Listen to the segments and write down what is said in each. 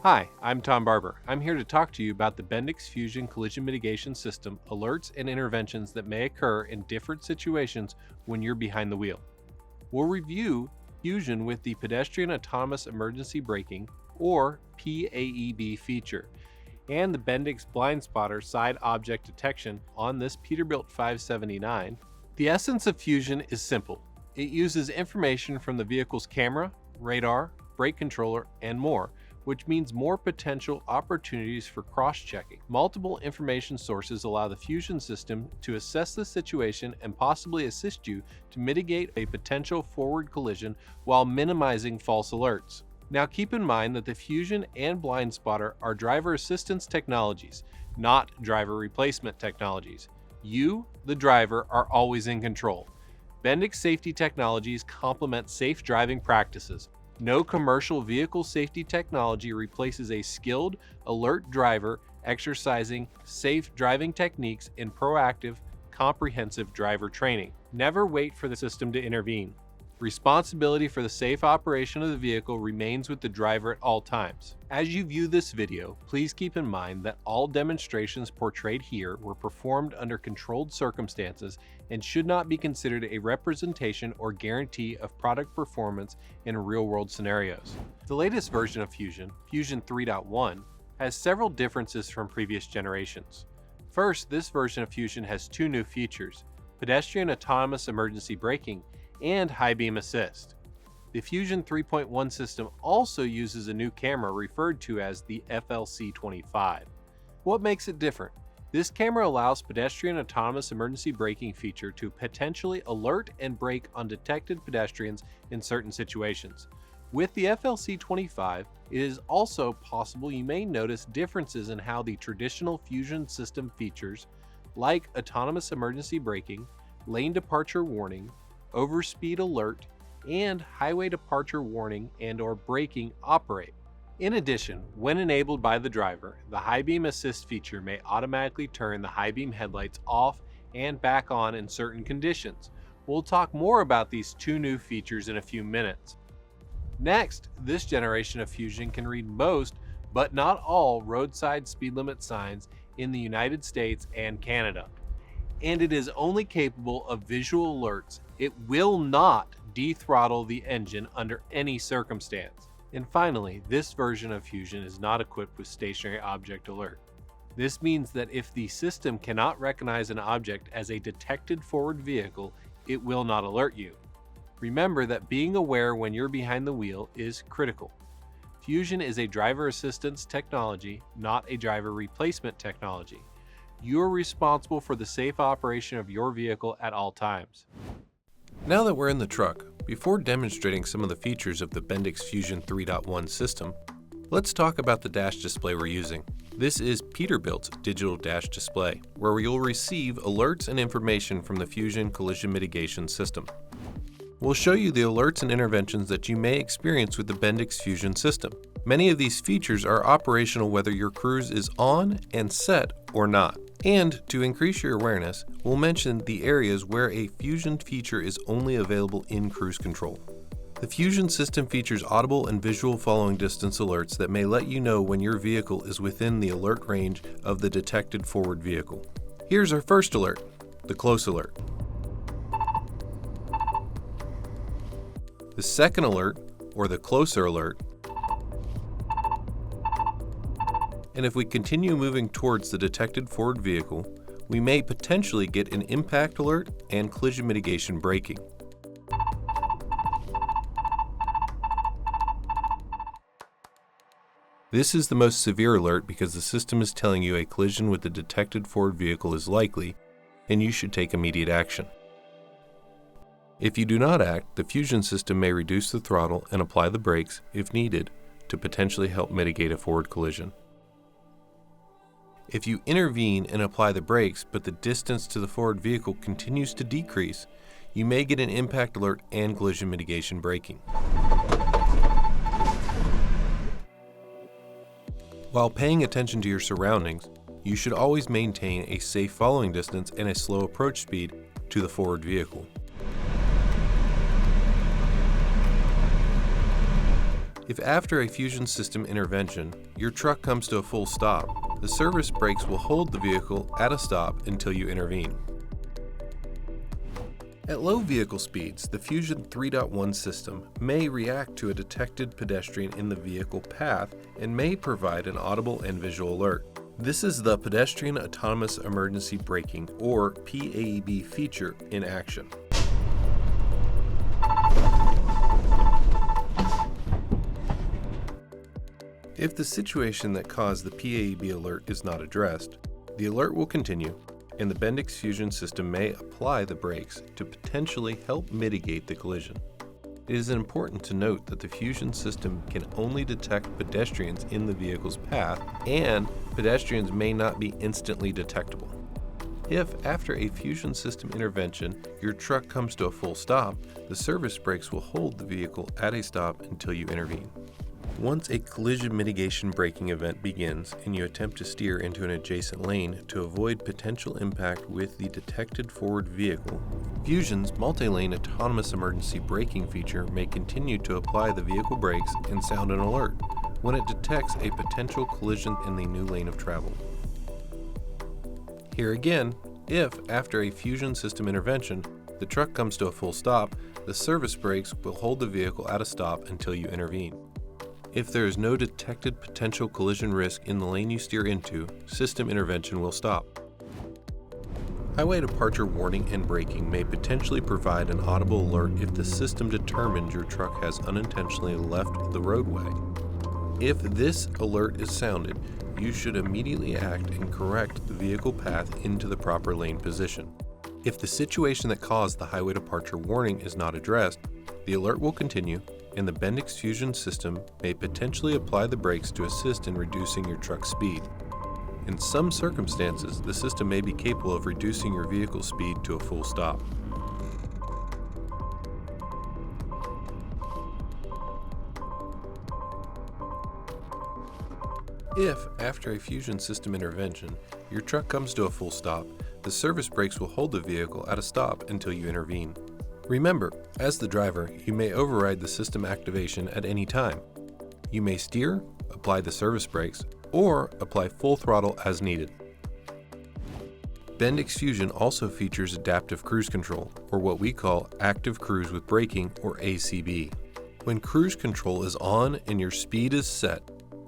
Hi, I'm Tom Barber. I'm here to talk to you about the Bendix Fusion Collision Mitigation System alerts and interventions that may occur in different situations when you're behind the wheel. We'll review Fusion with the Pedestrian Autonomous Emergency Braking, or PAEB feature, and the Bendix BlindSpotter side object detection on this Peterbilt 579. The essence of Fusion is simple. It uses information from the vehicle's camera, radar, brake controller, and more, which means more potential opportunities for cross-checking. Multiple information sources allow the Fusion system to assess the situation and possibly assist you to mitigate a potential forward collision while minimizing false alerts. Now keep in mind that the Fusion and BlindSpotter are driver assistance technologies, not driver replacement technologies. You, the driver, are always in control. Bendix safety technologies complement safe driving practices. No commercial vehicle safety technology replaces a skilled, alert driver exercising safe driving techniques in proactive, comprehensive driver training. Never wait for the system to intervene. Responsibility for the safe operation of the vehicle remains with the driver at all times. As you view this video, please keep in mind that all demonstrations portrayed here were performed under controlled circumstances and should not be considered a representation or guarantee of product performance in real-world scenarios. The latest version of Fusion, Fusion 3.1, has several differences from previous generations. First, this version of Fusion has two new features: Pedestrian Autonomous Emergency Braking and High Beam Assist. The Fusion 3.1 system also uses a new camera referred to as the FLC25. What makes it different? This camera allows Pedestrian Autonomous Emergency Braking feature to potentially alert and brake on detected pedestrians in certain situations. With the FLC25, it is also possible you may notice differences in how the traditional Fusion system features, like autonomous emergency braking, lane departure warning, Overspeed Alert, and highway departure warning and/or braking operate. In addition, when enabled by the driver, the High Beam Assist feature may automatically turn the high beam headlights off and back on in certain conditions. We'll talk more about these two new features in a few minutes. Next, this generation of Fusion can read most, but not all, roadside speed limit signs in the United States and Canada. And it is only capable of visual alerts. It will not dethrottle the engine under any circumstance. And finally, this version of Fusion is not equipped with stationary object alert. This means that if the system cannot recognize an object as a detected forward vehicle, it will not alert you. Remember that being aware when you're behind the wheel is critical. Fusion is a driver assistance technology, not a driver replacement technology. You're responsible for the safe operation of your vehicle at all times. Now that we're in the truck, before demonstrating some of the features of the Bendix Fusion 3.1 system, let's talk about the dash display we're using. This is Peterbilt's digital dash display, where you'll receive alerts and information from the Fusion Collision Mitigation System. We'll show you the alerts and interventions that you may experience with the Bendix Fusion system. Many of these features are operational whether your cruise is on and set or not. And to increase your awareness, we'll mention the areas where a Fusion feature is only available in cruise control. The Fusion system features audible and visual following distance alerts that may let you know when your vehicle is within the alert range of the detected forward vehicle. Here's our first alert, the close alert. The second alert, or the closer alert, and if we continue moving towards the detected forward vehicle, we may potentially get an impact alert and collision mitigation braking. This is the most severe alert because the system is telling you a collision with the detected forward vehicle is likely and you should take immediate action. If you do not act, the Fusion system may reduce the throttle and apply the brakes, if needed, to potentially help mitigate a forward collision. If you intervene and apply the brakes, but the distance to the forward vehicle continues to decrease, you may get an impact alert and collision mitigation braking. While paying attention to your surroundings, you should always maintain a safe following distance and a slow approach speed to the forward vehicle. If after a fusion system intervention, your truck comes to a full stop, the service brakes will hold the vehicle at a stop until you intervene. At low vehicle speeds, the Fusion 3.1 system may react to a detected pedestrian in the vehicle path and may provide an audible and visual alert. This is the Pedestrian Autonomous Emergency Braking, or PAEB feature in action. If the situation that caused the PAEB alert is not addressed, the alert will continue, and the Bendix Fusion system may apply the brakes to potentially help mitigate the collision. It is important to note that the Fusion system can only detect pedestrians in the vehicle's path, and pedestrians may not be instantly detectable. If, after a Fusion system intervention, your truck comes to a full stop, the service brakes will hold the vehicle at a stop until you intervene. Once a collision mitigation braking event begins and you attempt to steer into an adjacent lane to avoid potential impact with the detected forward vehicle, Fusion's multi-lane autonomous emergency braking feature may continue to apply the vehicle brakes and sound an alert when it detects a potential collision in the new lane of travel. Here again, if, after a Fusion system intervention, the truck comes to a full stop, the service brakes will hold the vehicle at a stop until you intervene. If there is no detected potential collision risk in the lane you steer into, system intervention will stop. Highway departure warning and braking may potentially provide an audible alert if the system determines your truck has unintentionally left the roadway. If this alert is sounded, you should immediately act and correct the vehicle path into the proper lane position. If the situation that caused the highway departure warning is not addressed, the alert will continue, and the Bendix Fusion system may potentially apply the brakes to assist in reducing your truck's speed. In some circumstances, the system may be capable of reducing your vehicle's speed to a full stop. If, after a Fusion system intervention, your truck comes to a full stop, the service brakes will hold the vehicle at a stop until you intervene. Remember, as the driver, you may override the system activation at any time. You may steer, apply the service brakes, or apply full throttle as needed. Bendix Fusion also features adaptive cruise control, or what we call active cruise with braking, or ACB. When cruise control is on and your speed is set,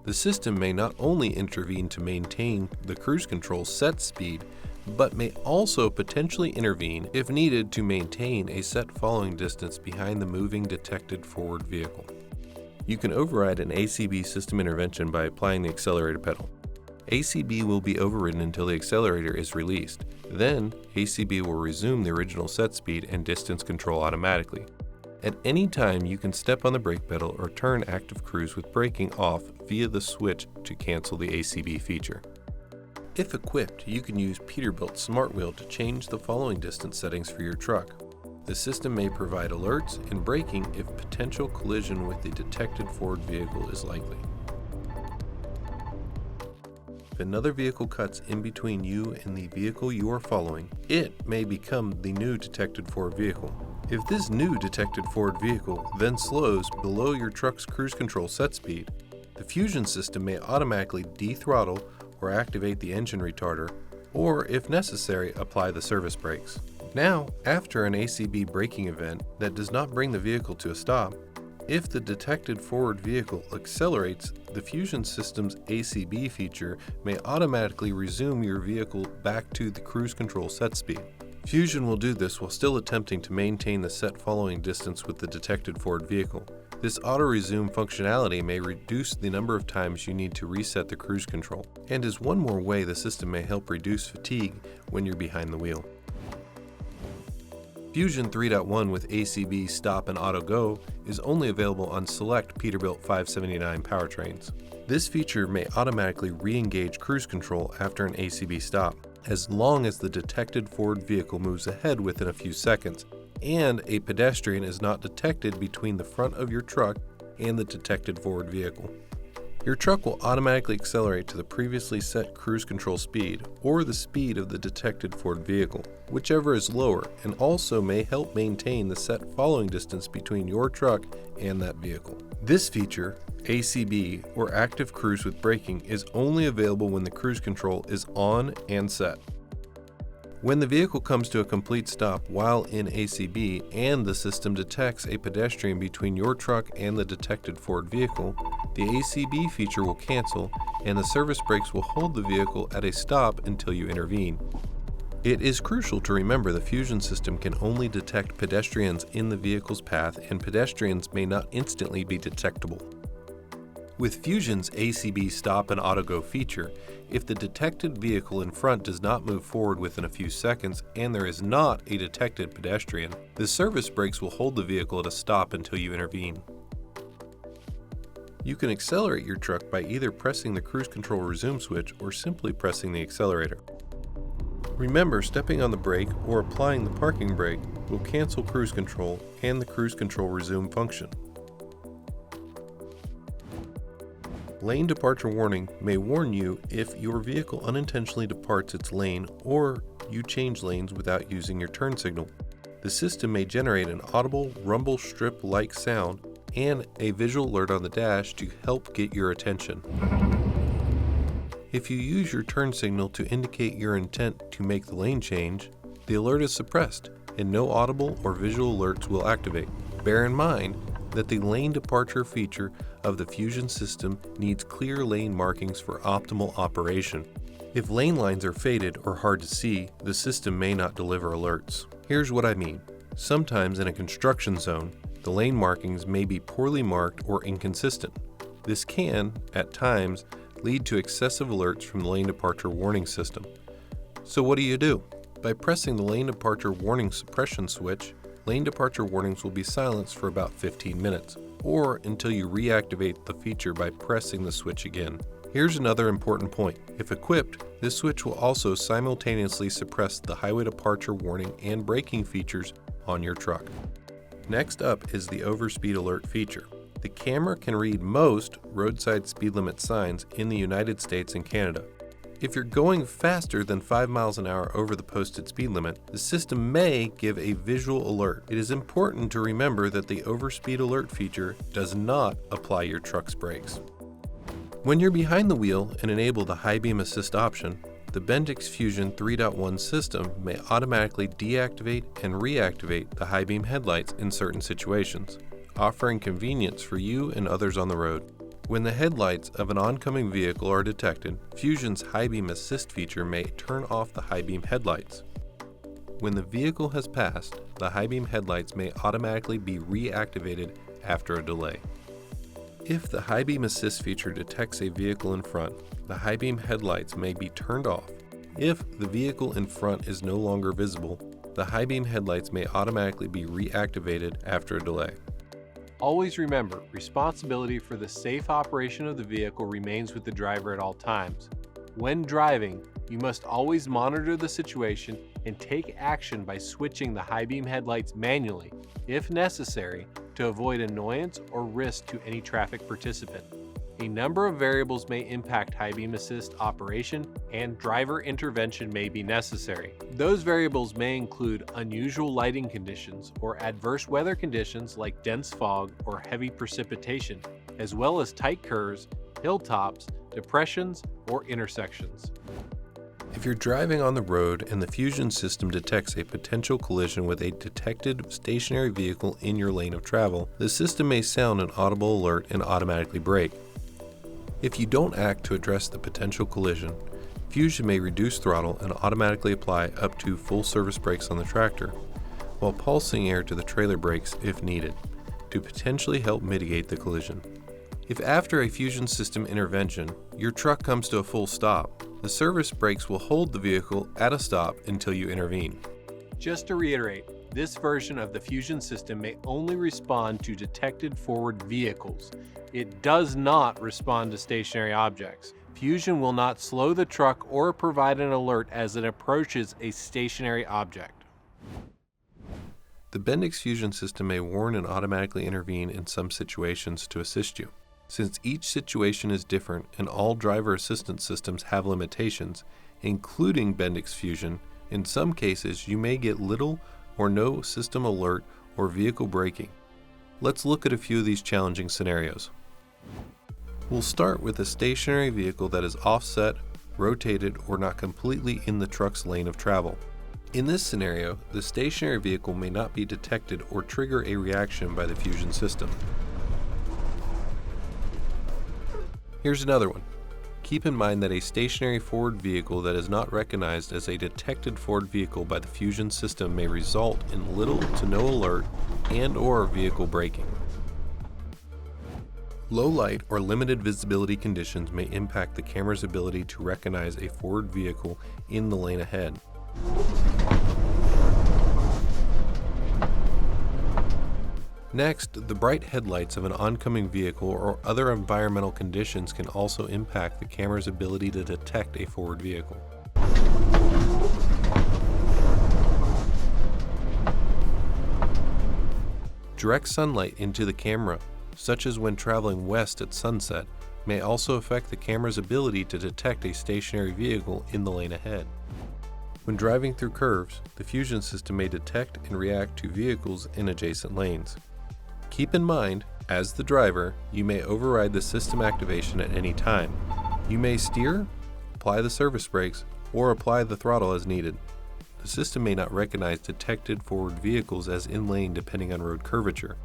the system may not only intervene to maintain the cruise control set speed, but may also potentially intervene if needed to maintain a set following distance behind the moving detected forward vehicle. You can override an ACB system intervention by applying the accelerator pedal. ACB will be overridden until the accelerator is released. Then, ACB will resume the original set speed and distance control automatically. At any time, you can step on the brake pedal or turn active cruise with braking off via the switch to cancel the ACB feature. If equipped, you can use Peterbilt Smart Wheel to change the following distance settings for your truck. The system may provide alerts and braking if potential collision with the detected forward vehicle is likely. If another vehicle cuts in between you and the vehicle you are following, it may become the new detected forward vehicle. If this new detected forward vehicle then slows below your truck's cruise control set speed, the Fusion system may automatically dethrottle or activate the engine retarder, or if necessary, apply the service brakes. Now, after an ACB braking event that does not bring the vehicle to a stop, if the detected forward vehicle accelerates, the Fusion system's ACB feature may automatically resume your vehicle back to the cruise control set speed. Fusion will do this while still attempting to maintain the set following distance with the detected forward vehicle. This auto-resume functionality may reduce the number of times you need to reset the cruise control, and is one more way the system may help reduce fatigue when you're behind the wheel. Fusion 3.1 with ACB Stop and Auto Go is only available on select Peterbilt 579 powertrains. This feature may automatically re-engage cruise control after an ACB stop, as long as the detected forward vehicle moves ahead within a few seconds, and a pedestrian is not detected between the front of your truck and the detected forward vehicle. Your truck will automatically accelerate to the previously set cruise control speed or the speed of the detected forward vehicle, whichever is lower, and also may help maintain the set following distance between your truck and that vehicle. This feature, ACB or Active Cruise with Braking, is only available when the cruise control is on and set. When the vehicle comes to a complete stop while in ACB and the system detects a pedestrian between your truck and the detected forward vehicle, the ACB feature will cancel and the service brakes will hold the vehicle at a stop until you intervene. It is crucial to remember the Fusion system can only detect pedestrians in the vehicle's path, and pedestrians may not instantly be detectable. With Fusion's ACB Stop and Auto Go feature, if the detected vehicle in front does not move forward within a few seconds and there is not a detected pedestrian, the service brakes will hold the vehicle at a stop until you intervene. You can accelerate your truck by either pressing the cruise control resume switch or simply pressing the accelerator. Remember, stepping on the brake or applying the parking brake will cancel cruise control and the cruise control resume function. Lane departure warning may warn you if your vehicle unintentionally departs its lane or you change lanes without using your turn signal. The system may generate an audible rumble strip-like sound and a visual alert on the dash to help get your attention. If you use your turn signal to indicate your intent to make the lane change, the alert is suppressed and no audible or visual alerts will activate. Bear in mind that the lane departure feature of the Fusion system needs clear lane markings for optimal operation. If lane lines are faded or hard to see, the system may not deliver alerts. Here's what I mean. Sometimes in a construction zone, the lane markings may be poorly marked or inconsistent. This can, at times, lead to excessive alerts from the lane departure warning system. So what do? By pressing the lane departure warning suppression switch, lane departure warnings will be silenced for about 15 minutes, or until you reactivate the feature by pressing the switch again. Here's another important point. If equipped, this switch will also simultaneously suppress the highway departure warning and braking features on your truck. Next up is the Overspeed Alert feature. The camera can read most roadside speed limit signs in the United States and Canada. If you're going faster than 5 miles an hour over the posted speed limit, the system may give a visual alert. It is important to remember that the Overspeed Alert feature does not apply your truck's brakes. When you're behind the wheel and enable the high beam assist option, the Bendix Fusion 3.1 system may automatically deactivate and reactivate the high beam headlights in certain situations, offering convenience for you and others on the road. When the headlights of an oncoming vehicle are detected, Fusion's High Beam Assist feature may turn off the high beam headlights. When the vehicle has passed, the high beam headlights may automatically be reactivated after a delay. If the High Beam Assist feature detects a vehicle in front, the high beam headlights may be turned off. If the vehicle in front is no longer visible, the high beam headlights may automatically be reactivated after a delay. Always remember, responsibility for the safe operation of the vehicle remains with the driver at all times. When driving, you must always monitor the situation and take action by switching the high beam headlights manually, if necessary, to avoid annoyance or risk to any traffic participant. A number of variables may impact high beam assist operation, and driver intervention may be necessary. Those variables may include unusual lighting conditions or adverse weather conditions like dense fog or heavy precipitation, as well as tight curves, hilltops, depressions, or intersections. If you're driving on the road and the Fusion system detects a potential collision with a detected stationary vehicle in your lane of travel, the system may sound an audible alert and automatically brake. If you don't act to address the potential collision, Fusion may reduce throttle and automatically apply up to full service brakes on the tractor, while pulsing air to the trailer brakes if needed, to potentially help mitigate the collision. If after a Fusion system intervention, your truck comes to a full stop, the service brakes will hold the vehicle at a stop until you intervene. Just to reiterate, this version of the Fusion system may only respond to detected forward vehicles. It does not respond to stationary objects. Fusion will not slow the truck or provide an alert as it approaches a stationary object. The Bendix Fusion system may warn and automatically intervene in some situations to assist you. Since each situation is different and all driver assistance systems have limitations, including Bendix Fusion, in some cases you may get little or no system alert or vehicle braking. Let's look at a few of these challenging scenarios. We'll start with a stationary vehicle that is offset, rotated, or not completely in the truck's lane of travel. In this scenario, the stationary vehicle may not be detected or trigger a reaction by the Fusion system. Here's another one. Keep in mind that a stationary forward vehicle that is not recognized as a detected forward vehicle by the Fusion system may result in little to no alert and/or vehicle braking. Low light or limited visibility conditions may impact the camera's ability to recognize a forward vehicle in the lane ahead. Next, the bright headlights of an oncoming vehicle or other environmental conditions can also impact the camera's ability to detect a forward vehicle. Direct sunlight into the camera, such as when traveling west at sunset, may also affect the camera's ability to detect a stationary vehicle in the lane ahead. When driving through curves, the Fusion system may detect and react to vehicles in adjacent lanes. Keep in mind, as the driver, you may override the system activation at any time. You may steer, apply the service brakes, or apply the throttle as needed. The system may not recognize detected forward vehicles as in-lane depending on road curvature,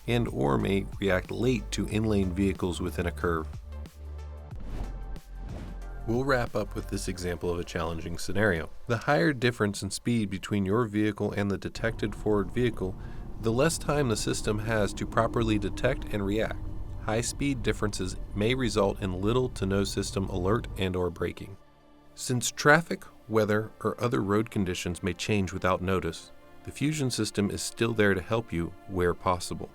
and/or may react late to in-lane vehicles within a curve. We'll wrap up with this example of a challenging scenario. The higher difference in speed between your vehicle and the detected forward vehicle, the less time the system has to properly detect and react. High speed differences may result in little to no system alert and/or braking. Since traffic, weather, or other road conditions may change without notice, the Fusion system is still there to help you where possible.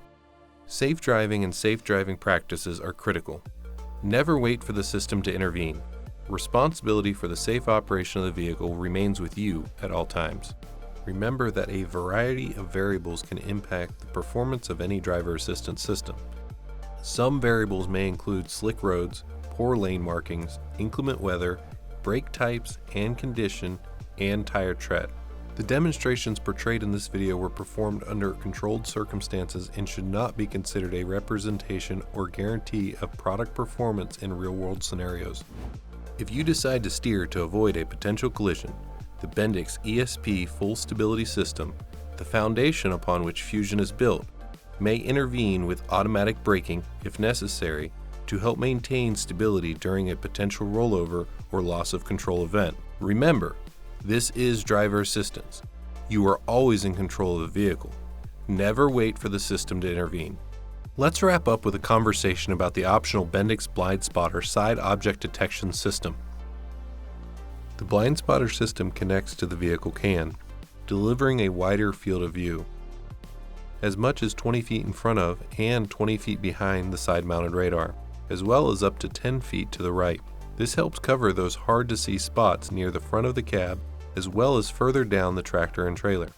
Safe driving and safe driving practices are critical. Never wait for the system to intervene. Responsibility for the safe operation of the vehicle remains with you at all times. Remember that a variety of variables can impact the performance of any driver assistance system. Some variables may include slick roads, poor lane markings, inclement weather, brake types and condition, and tire tread. The demonstrations portrayed in this video were performed under controlled circumstances and should not be considered a representation or guarantee of product performance in real-world scenarios. If you decide to steer to avoid a potential collision, the Bendix ESP Full Stability System, the foundation upon which Fusion is built, may intervene with automatic braking, if necessary, to help maintain stability during a potential rollover or loss of control event. Remember, this is driver assistance. You are always in control of the vehicle. Never wait for the system to intervene. Let's wrap up with a conversation about the optional Bendix BlindSpotter side object detection system. The BlindSpotter system connects to the vehicle can, delivering a wider field of view, as much as 20 feet in front of and 20 feet behind the side-mounted radar, as well as up to 10 feet to the right. This helps cover those hard-to-see spots near the front of the cab, as well as further down the tractor and trailer.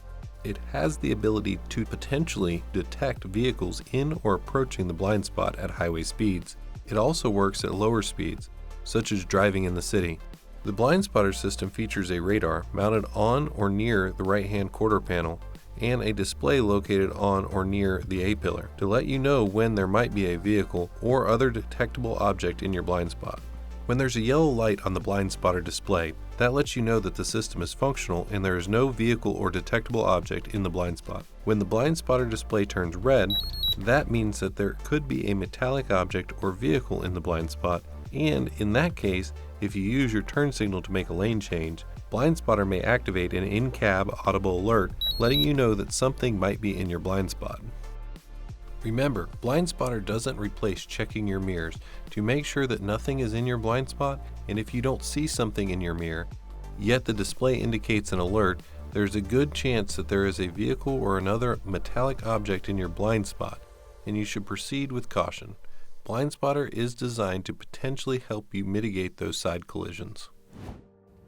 It has the ability to potentially detect vehicles in or approaching the blind spot at highway speeds. It also works at lower speeds, such as driving in the city. The BlindSpotter system features a radar mounted on or near the right-hand quarter panel and a display located on or near the A-pillar to let you know when there might be a vehicle or other detectable object in your blind spot. When there's a yellow light on the BlindSpotter display, that lets you know that the system is functional and there is no vehicle or detectable object in the blind spot. When the BlindSpotter display turns red, that means that there could be a metallic object or vehicle in the blind spot, and in that case, if you use your turn signal to make a lane change, BlindSpotter may activate an in-cab audible alert letting you know that something might be in your blind spot. Remember, BlindSpotter doesn't replace checking your mirrors to make sure that nothing is in your blind spot, and if you don't see something in your mirror, yet the display indicates an alert, there's a good chance that there is a vehicle or another metallic object in your blind spot, and you should proceed with caution. BlindSpotter is designed to potentially help you mitigate those side collisions.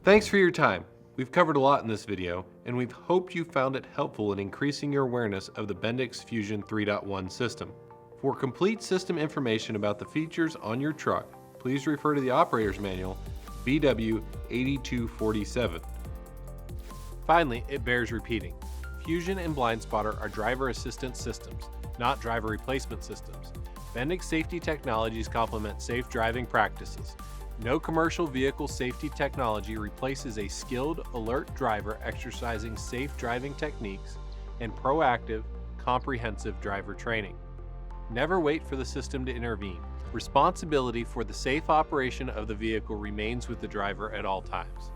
Thanks for your time. We've covered a lot in this video, and we've hoped you found it helpful in increasing your awareness of the Bendix Fusion 3.1 system. For complete system information about the features on your truck, please refer to the operator's manual, BW5257. Finally, it bears repeating. Fusion and BlindSpotter are driver assistance systems, not driver replacement systems. Bendix safety technologies complement safe driving practices. No commercial vehicle safety technology replaces a skilled, alert driver exercising safe driving techniques and proactive, comprehensive driver training. Never wait for the system to intervene. Responsibility for the safe operation of the vehicle remains with the driver at all times.